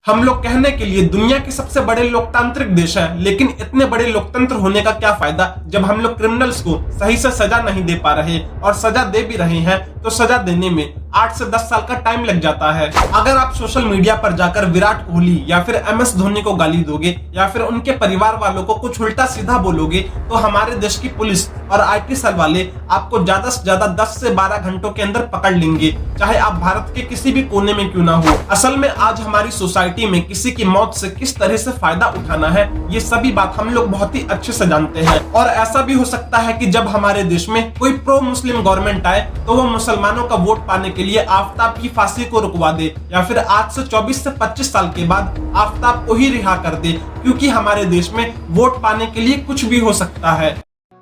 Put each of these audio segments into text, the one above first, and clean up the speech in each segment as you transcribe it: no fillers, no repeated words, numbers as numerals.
हम लोग कहने के लिए दुनिया के सबसे बड़े लोकतांत्रिक देश हैं, लेकिन इतने बड़े लोकतंत्र होने का क्या फायदा जब हम लोग क्रिमिनल्स को सही से सजा नहीं दे पा रहे, और सजा दे भी रहे हैं तो सजा देने में 8 से 10 साल का टाइम लग जाता है। अगर आप सोशल मीडिया पर जाकर विराट कोहली या फिर MS धोनी को गाली दोगे या फिर उनके परिवार वालों को कुछ उल्टा सीधा बोलोगे तो हमारे देश की पुलिस और IT सेल वाले आपको ज्यादा से ज्यादा 10 से 12 घंटों के अंदर पकड़ लेंगे, चाहे आप भारत के किसी भी कोने में क्यों ना हो। असल में आज हमारी सोसाइटी में किसी की मौत से किस तरह से फायदा उठाना है, ये सभी बात हम लोग बहुत ही अच्छे से जानते हैं। और ऐसा भी हो सकता है कि जब हमारे देश में कोई प्रो मुस्लिम गवर्नमेंट आए तो वो मुसलमानों का वोट पाने के लिए आफ्ताब की फांसी को रुकवा दे, या फिर आज से 24 से 25 साल के बाद आफ्ताब को ही रिहा कर दे, क्योंकि हमारे देश में वोट पाने के लिए कुछ भी हो सकता है।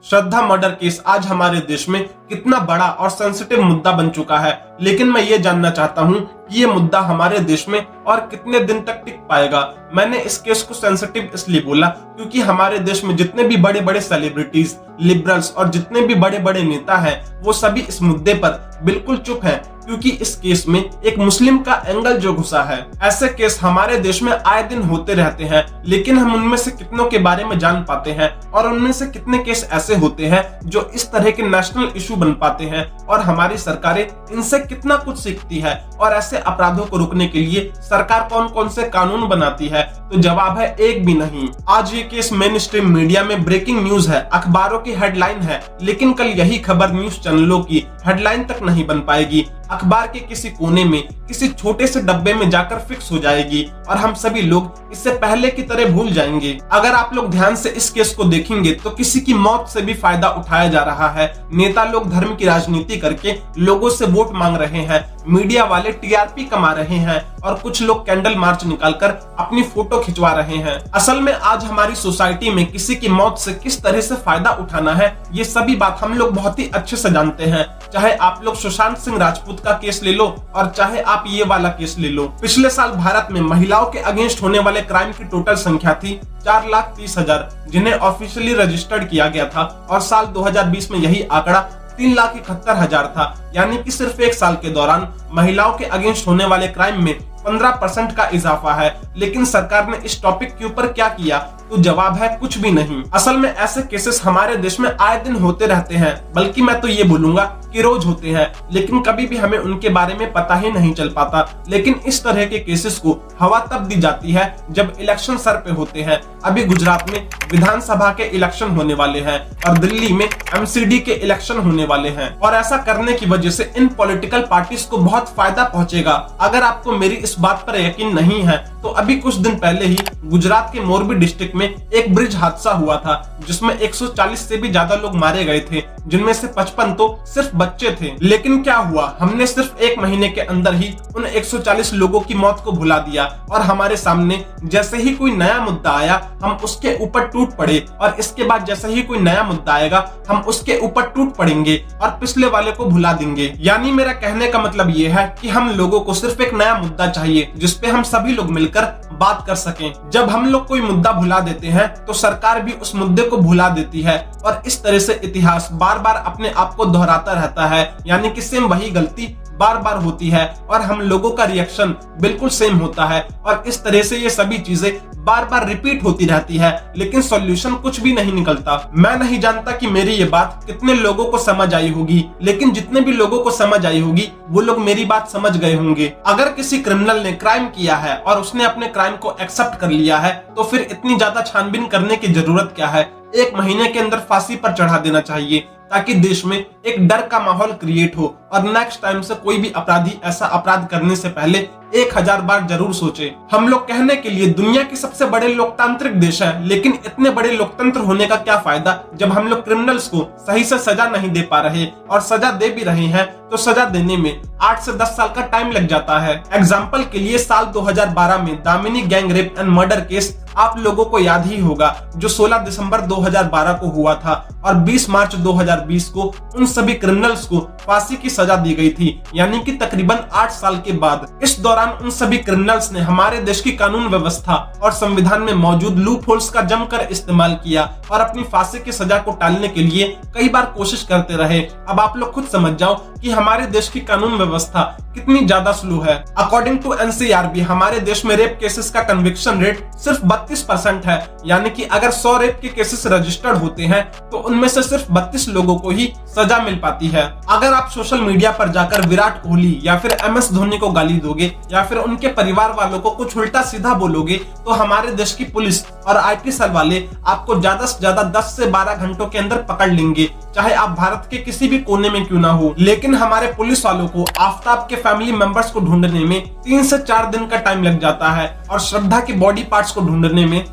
श्रद्धा मर्डर केस आज हमारे देश में कितना बड़ा और सेंसिटिव मुद्दा बन चुका है, लेकिन मैं ये जानना चाहता हूँ कि ये मुद्दा हमारे देश में और कितने दिन तक टिक पाएगा। मैंने इस केस को सेंसिटिव इसलिए बोला क्योंकि हमारे देश में जितने भी बड़े बड़े सेलिब्रिटीज, लिबरल्स और जितने भी बड़े बड़े नेता हैं, वो सभी इस मुद्दे पर बिल्कुल चुप हैं, क्योंकि इस केस में एक मुस्लिम का एंगल जो घुसा है। ऐसे केस हमारे देश में आए दिन होते रहते हैं, लेकिन हम उनमें से कितनों के बारे में जान पाते हैं, और उनमें से कितने केस ऐसे होते हैं जो इस तरह के नेशनल इशू बन पाते हैं, और हमारी सरकारें इनसे कितना कुछ सीखती है, और ऐसे अपराधों को रोकने के लिए सरकार कौन कौन से कानून बनाती है। तो जवाब है एक भी नहीं। आज ये केस मेन स्ट्रीम मीडिया में ब्रेकिंग न्यूज है, अखबारों की हेडलाइन है, लेकिन कल यही खबर न्यूज चैनलों की हेडलाइन तक नहीं बन पाएगी, अखबार के किसी कोने में किसी छोटे से डब्बे में जाकर फिक्स हो जाएगी, और हम सभी लोग इससे पहले की तरह भूल जाएंगे। अगर आप लोग ध्यान से इस केस को देखेंगे तो किसी की मौत से भी फायदा उठाया जा रहा है। नेता लोग धर्म की राजनीति करके लोगों से वोट मांग रहे हैं, मीडिया वाले TRP कमा रहे हैं, और कुछ लोग कैंडल मार्च निकालकर अपनी फोटो खिंचवा रहे हैं। असल में आज हमारी सोसाइटी में किसी की मौत से किस तरह से फायदा उठाना है, ये सभी बात हम लोग बहुत ही अच्छे से जानते हैं। चाहे आप लोग सुशांत सिंह राजपूत का केस ले लो, और चाहे आप ये वाला केस ले लो। पिछले साल भारत में महिलाओं के अगेंस्ट होने वाले क्राइम की टोटल संख्या थी 4,30,000, जिन्हें ऑफिशियली रजिस्टर्ड किया गया था, और साल 2020 में यही आंकड़ा 3,71,000 था। यानी कि सिर्फ एक साल के दौरान महिलाओं के अगेंस्ट होने वाले क्राइम में 15% का इजाफा है। लेकिन सरकार ने इस टॉपिक के ऊपर क्या किया? तो जवाब है कुछ भी नहीं। असल में ऐसे केसेस हमारे देश में आए दिन होते रहते हैं, बल्कि मैं तो ये बोलूंगा कि रोज होते हैं, लेकिन कभी भी हमें उनके बारे में पता ही नहीं चल पाता। लेकिन इस तरह के केसेस को हवा तब दी जाती है जब इलेक्शन सर पे होते हैं। अभी गुजरात में विधानसभा के इलेक्शन होने वाले हैं, और दिल्ली में MCD के इलेक्शन होने वाले हैं, और ऐसा करने की वजह से इन पॉलिटिकल पार्टीज को बहुत फायदा पहुंचेगा। अगर आपको मेरी इस बात पर यकीन नहीं है तो अभी कुछ दिन पहले ही गुजरात के मोरबी डिस्ट्रिक्ट में एक ब्रिज हादसा हुआ था, जिसमें 140 से भी ज्यादा लोग मारे गए थे, जिनमें से 55 तो सिर्फ बच्चे थे। लेकिन क्या हुआ, हमने सिर्फ 1 महीने के अंदर ही उन 140 लोगों की मौत को भुला दिया, और हमारे सामने जैसे ही कोई नया मुद्दा आया हम उसके ऊपर टूट पड़े, और इसके बाद जैसे ही कोई नया मुद्दा आएगा हम उसके ऊपर टूट पड़ेंगे और पिछले वाले को भुला देंगे। यानी मेरा कहने का मतलब ये है कि हम लोगों को सिर्फ एक नया मुद्दा चाहिए जिसपे हम सभी लोग मिलकर बात कर सकें। जब हम लोग कोई मुद्दा भुला देते हैं तो सरकार भी उस मुद्दे को भुला देती है, और इस तरह से इतिहास बार बार अपने आप को दोहराता रहता है। यानी कि सेम वही गलती बार बार होती है, और हम लोगों का रिएक्शन बिल्कुल सेम होता है, और इस तरह से ये सभी चीजें बार बार रिपीट होती रहती है, लेकिन सॉल्यूशन कुछ भी नहीं निकलता। मैं नहीं जानता कि मेरी ये बात कितने लोगों को समझ आई होगी, लेकिन जितने भी लोगों को समझ आई होगी वो लोग मेरी बात समझ गए होंगे। अगर किसी क्रिमिनल ने क्राइम किया है और उसने अपने क्राइम को एक्सेप्ट कर लिया है, तो फिर इतनी ज्यादा छानबीन करने की जरूरत क्या है? 1 महीने के अंदर फांसी पर चढ़ा देना चाहिए, ताकि देश में एक डर का माहौल क्रिएट हो, और नेक्स्ट टाइम से कोई भी अपराधी ऐसा अपराध करने से पहले 1000 बार जरूर सोचे। हम लोग कहने के लिए दुनिया के सबसे बड़े लोकतांत्रिक देश हैं, लेकिन इतने बड़े लोकतंत्र होने का क्या फायदा जब हम लोग क्रिमिनल्स को सही से सजा नहीं दे पा रहे, और सजा दे भी रहे हैं तो सजा देने में 8 से 10 साल का टाइम लग जाता है। एग्जाम्पल के लिए साल 2012 में Damini gang rape and murder case आप लोगों को याद ही होगा, जो 16 दिसंबर 2012 को हुआ था, और 20 मार्च 2012 2020 को उन सभी क्रिमिनल्स को फांसी की सजा दी गई थी, यानी कि तकरीबन 8 साल के बाद। इस दौरान उन सभी क्रिमिनल्स ने हमारे देश की कानून व्यवस्था और संविधान में मौजूद लूप होल्स का जमकर इस्तेमाल किया और अपनी फांसी की सजा को टालने के लिए कई बार कोशिश करते रहे। अब आप लोग खुद समझ जाओ कि हमारे देश की कानून व्यवस्था कितनी ज्यादा स्लो है। अकॉर्डिंग टू एनसीआरबी हमारे देश में रेप केसेस का कन्विक्शन रेट सिर्फ 32% है, यानी कि अगर 100 रेप के केसेस रजिस्टर्ड होते हैं तो उनमें से सिर्फ 32 लोगों को ही सजा मिल पाती है। अगर आप सोशल मीडिया पर जाकर विराट कोहली या फिर MS धोनी को गाली दोगे या फिर उनके परिवार वालों को कुछ उल्टा सीधा बोलोगे तो हमारे देश की पुलिस और IT सेल वाले आपको ज्यादा से ज्यादा 10 से 12 घंटों के अंदर पकड़ लेंगे, चाहे आप भारत के किसी भी कोने में क्यों ना हो। लेकिन हमारे पुलिस वालों को आफ्ताब के फैमिली मेंबर्स को ढूंढने में 3 से 4 दिन का टाइम लग जाता है और श्रद्धा के बॉडी पार्ट्स को ढूंढने में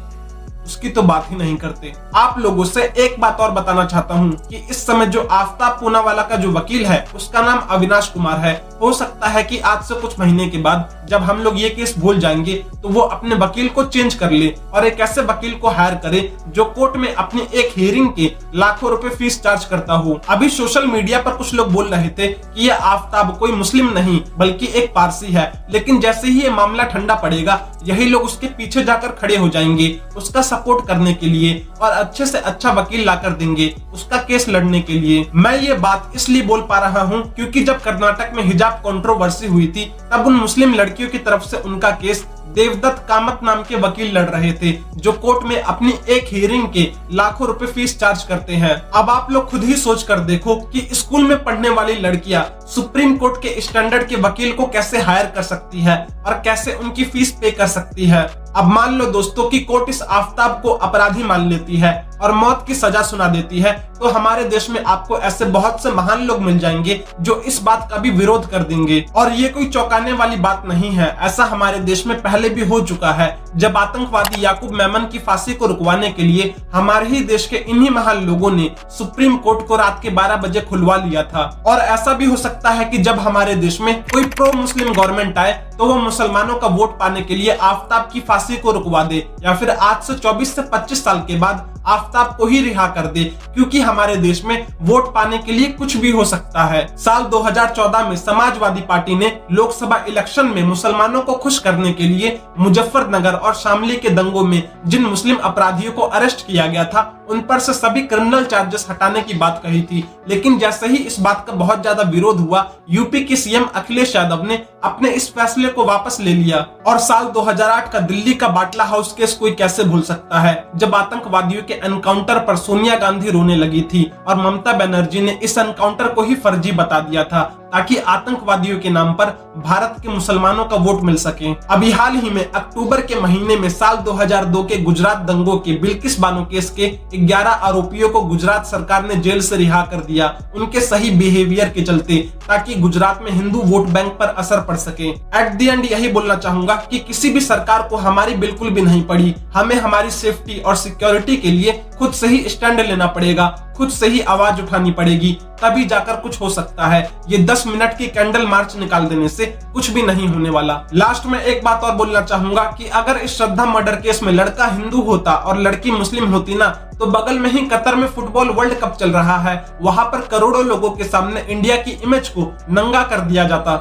उसकी तो बात ही नहीं करते। आप लोगों से एक बात और बताना चाहता हूं कि इस समय जो आफ्ताब पूनावाला का जो वकील है उसका नाम अविनाश कुमार है। हो सकता है कि आज से कुछ महीने के बाद जब हम लोग ये केस भूल जाएंगे तो वो अपने वकील को चेंज कर ले और एक ऐसे वकील को हायर करे जो कोर्ट में अपनी एक हियरिंग के लाखों रुपए फीस चार्ज करता हो। अभी सोशल मीडिया पर कुछ लोग बोल रहे थे कि ये आफ्ताब कोई मुस्लिम नहीं बल्कि एक पारसी है, लेकिन जैसे ही ये मामला ठंडा पड़ेगा यही लोग उसके पीछे जाकर खड़े हो जाएंगे उसका सपोर्ट करने के लिए और अच्छे से अच्छा वकील लाकर देंगे उसका केस लड़ने के लिए। मैं ये बात इसलिए बोल पा रहा हूँ क्योंकि जब कर्नाटक में हिजाब कंट्रोवर्सी हुई थी तब उन मुस्लिम लड़कियों की तरफ से उनका केस देवदत्त कामत नाम के वकील लड़ रहे थे जो कोर्ट में अपनी एक हियरिंग के लाखों रुपए फीस चार्ज करते हैं। अब आप लोग खुद ही सोच कर देखो कि स्कूल में पढ़ने वाली लड़कियां सुप्रीम कोर्ट के स्टैंडर्ड के वकील को कैसे हायर कर सकती है और कैसे उनकी फीस पे कर सकती है। अब मान लो दोस्तों कि कोर्ट इस आफ्ताब को अपराधी मान लेती है और मौत की सजा सुना देती है तो हमारे देश में आपको ऐसे बहुत से महान लोग मिल जाएंगे जो इस बात का भी विरोध कर देंगे। और ये कोई चौंकाने वाली बात नहीं है, ऐसा हमारे देश में पहले भी हो चुका है जब आतंकवादी याकूब मेमन की फांसी को रुकवाने के लिए हमारे ही देश के इन्हीं महान लोगों ने सुप्रीम कोर्ट को रात के 12 बजे खुलवा लिया था। और ऐसा भी हो सकता है कि जब हमारे देश में कोई प्रो मुस्लिम गवर्नमेंट आए तो वो मुसलमानों का वोट पाने के लिए आफ्ताब की फांसी को रुकवा दे या फिर आज से 24 से 25 साल के बाद आफ्ताब को ही रिहा कर दे, क्योंकि हमारे देश में वोट पाने के लिए कुछ भी हो सकता है। साल 2014 में समाजवादी पार्टी ने लोकसभा इलेक्शन में मुसलमानों को खुश करने के लिए मुजफ्फरनगर और शामली के दंगों में जिन मुस्लिम अपराधियों को अरेस्ट किया गया था उन पर से सभी क्रिमिनल चार्जेस हटाने की बात कही थी। लेकिन जैसे ही इस बात का बहुत ज्यादा विरोध हुआ यूपी के सीएम अखिलेश यादव ने अपने इस फैसले को वापस ले लिया। और साल 2008 का दिल्ली का बाटला हाउस केस कोई कैसे भूल सकता है, जब आतंकवादियों के एनकाउंटर पर सोनिया गांधी रोने लगी थी और ममता बनर्जी ने इस एनकाउंटर को ही फर्जी बता दिया था ताकि आतंकवादियों के नाम पर भारत के मुसलमानों का वोट मिल सके। अभी हाल ही में अक्टूबर के महीने में साल 2002 के गुजरात दंगों के बिल्किस बानो केस के 11 आरोपियों को गुजरात सरकार ने जेल से रिहा कर दिया उनके सही बिहेवियर के चलते, ताकि गुजरात में हिंदू वोट बैंक पर असर पड़ सके। एट द एंड यही बोलना चाहूंगा कि किसी भी सरकार को हमारी बिल्कुल भी नहीं पड़ी, हमें हमारी सेफ्टी और सिक्योरिटी के लिए खुद से ही स्टैंड लेना पड़ेगा, खुद से ही आवाज उठानी पड़ेगी, तभी जाकर कुछ हो सकता है। ये 10 मिनट की कैंडल मार्च निकाल देने से कुछ भी नहीं होने वाला। लास्ट में एक बात और बोलना चाहूंगा कि अगर इस श्रद्धा मर्डर केस में लड़का हिंदू होता और लड़की मुस्लिम होती ना तो बगल में ही कतर में फुटबॉल वर्ल्ड कप चल रहा है, वहां पर करोड़ों लोगों के सामने इंडिया की इमेज को नंगा कर दिया जाता।